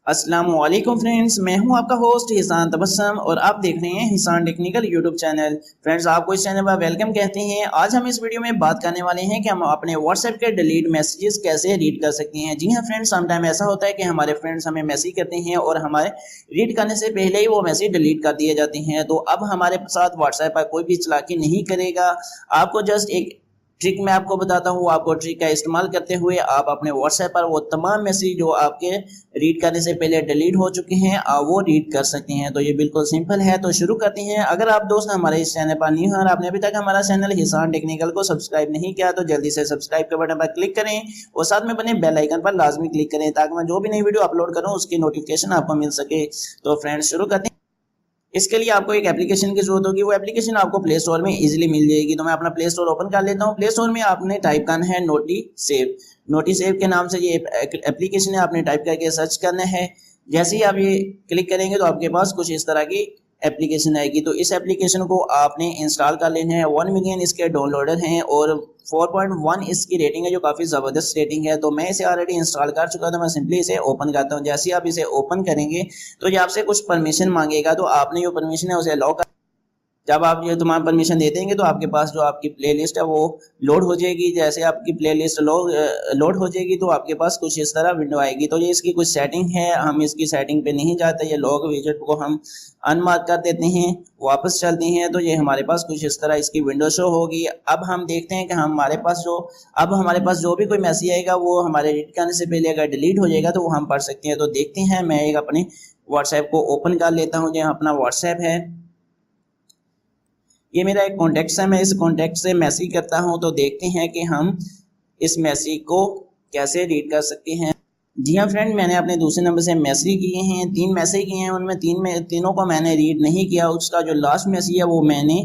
अस्सलाम वालेकुम फ्रेंड्स, मैं हूं आपका होस्ट हिसान तबस्सुम और आप देख रहे हैं हिसान टेक्निकल यूट्यूब चैनल। फ्रेंड्स, आपको इस चैनल पर वेलकम कहते हैं। आज हम इस वीडियो में बात करने वाले हैं कि हम अपने व्हाट्सएप के डिलीट मैसेजेस कैसे रीड कर सकते हैं। जी हां फ्रेंड्स, समटाइम ऐसा होता है कि हमारे फ्रेंड्स हमें मैसेज करते हैं और हमारे रीड करने से पहले ही वो मैसेज डिलीट कर दिए जाते हैं। तो अब हमारे साथ व्हाट्सएप पर कोई भी चालाकी नहीं करेगा। आपको जस्ट एक ट्रिक मैं आपको बताता हूँ। आपको ट्रिक का इस्तेमाल करते हुए आप अपने व्हाट्सएप पर वो तमाम मैसेज जो आपके रीड करने से पहले डिलीट हो चुके हैं आप वो रीड कर सकते हैं। तो ये बिल्कुल सिंपल है, तो शुरू करते हैं। अगर आप दोस्त हमारे इस चैनल पर न्यू हैं और आपने अभी तक हमारा चैनल हिसान टेक्निकल को सब्सक्राइब नहीं किया तो जल्दी से सब्सक्राइब के बटन पर क्लिक करें और साथ में बने बेल आइकन पर लाजमी क्लिक करें ताकि मैं जो भी नई वीडियो अपलोड करूँ उसकी नोटिफिकेशन आपको मिल सके। तो फ्रेंड्स, शुरू करते हैं। इसके लिए आपको एक एप्लीकेशन की जरूरत होगी। वो एप्लीकेशन आपको प्ले स्टोर में इजीली मिल जाएगी। तो मैं अपना प्ले स्टोर ओपन कर लेता हूँ। प्ले स्टोर में आपने टाइप करना है नोटी सेव। नोटी सेव के नाम से ये एप्लीकेशन है, आपने टाइप करके सर्च करना है। जैसे ही आप ये क्लिक करेंगे तो आपके पास कुछ इस तरह की एप्लीकेशन आएगी। तो इस एप्लीकेशन को आपने इंस्टॉल कर लेना है। 1 मिलियन इसके डाउनलोडर हैं और 4.1 इसकी रेटिंग है, जो काफ़ी ज़बरदस्त रेटिंग है। तो मैं इसे ऑलरेडी इंस्टॉल कर चुका था। मैं सिंपली इसे ओपन करता हूँ। जैसे ही आप इसे ओपन करेंगे तो ये आपसे कुछ परमिशन मांगेगा। तो आपने जो परमिशन है उसे अलाउ कर, जब आप ये तमाम परमिशन दे देंगे तो आपके पास जो आपकी प्लेलिस्ट है वो लोड हो जाएगी। जैसे आपकी प्लेलिस्ट लोड हो जाएगी तो आपके पास कुछ इस तरह विंडो आएगी। तो ये इसकी कुछ सेटिंग है, हम इसकी सेटिंग पे नहीं जाते। ये लॉग विजेट को हम अनमार्क कर देते हैं, वापस चलते हैं तो ये हमारे पास कुछ इस तरह इसकी विंडो शो होगी। अब हम देखते हैं कि हमारे पास जो भी कोई मैसेज आएगा वो हमारे रीड करने से पहले अगर डिलीट हो जाएगा तो वो हम पढ़ सकते हैं। तो देखते हैं, मैं एक अपने व्हाट्सएप को ओपन कर लेता हूँ। जो अपना व्हाट्सएप है, ये मेरा एक कॉन्टेक्ट है। मैं इस कॉन्टेक्ट से मैसेज करता हूं। तो देखते हैं कि हम इस मैसेज को कैसे रीड कर सकते हैं। जी हाँ फ्रेंड, मैंने अपने दूसरे नंबर से मैसेज किए हैं, 3 मैसेज किए हैं। उनमें तीनों को मैंने रीड नहीं किया। उसका जो लास्ट मैसेज है वो मैंने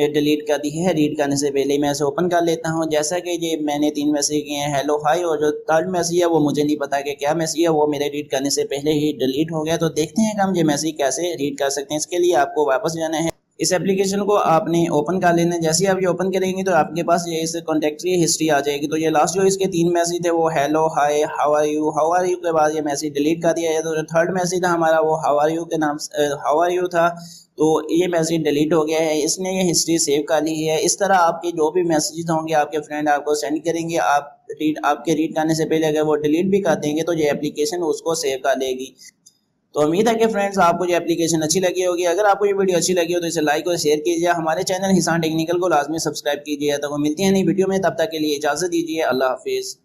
डिलीट कर दी है रीड करने से पहले। मैं इसे ओपन कर लेता हूँ। जैसा कि ये मैंने 3 मैसेज किए हैं, हेलो हाय, और जो थर्ड मैसेज है वो मुझे नहीं पता कि क्या मैसेज है, वो मेरे रीड करने से पहले ही डिलीट हो गया। तो देखते हैं कि हम ये मैसेज कैसे रीड कर सकते हैं। इसके लिए आपको वापस जाना है। इस एप्लीकेशन को आपने ओपन कर लेना है। जैसे ही आप ये ओपन करेंगे तो आपके पास ये इस कॉन्टैक्ट की हिस्ट्री आ जाएगी। तो ये लास्ट जो इसके 3 मैसेज थे वो hello hi how are you के बाद ये मैसेज डिलीट कर दिया है। तो जो थर्ड मैसेज था हमारा वो हाउ आर यू के नाम हाउ आर यू था। तो ये मैसेज डिलीट हो गया है, इसने ये हिस्ट्री सेव कर ली है। इस तरह आपके जो भी मैसेज होंगे आपके फ्रेंड आपको सेंड करेंगे, आपके रीड करने से पहले अगर वो डिलीट भी कर देंगे तो ये एप्लीकेशन उसको सेव कर लेगी। तो उम्मीद है कि फ्रेंड्स आपको ये एप्लीकेशन अच्छी लगी होगी। अगर आपको ये वीडियो अच्छी लगी हो तो इसे लाइक और शेयर कीजिए। हमारे चैनल हिसान टेक्निकल को लाजमी सब्सक्राइब कीजिए। तो मिलती है नई वीडियो में, तब तक के लिए इजाज़त दीजिए। अल्लाह हाफिज़।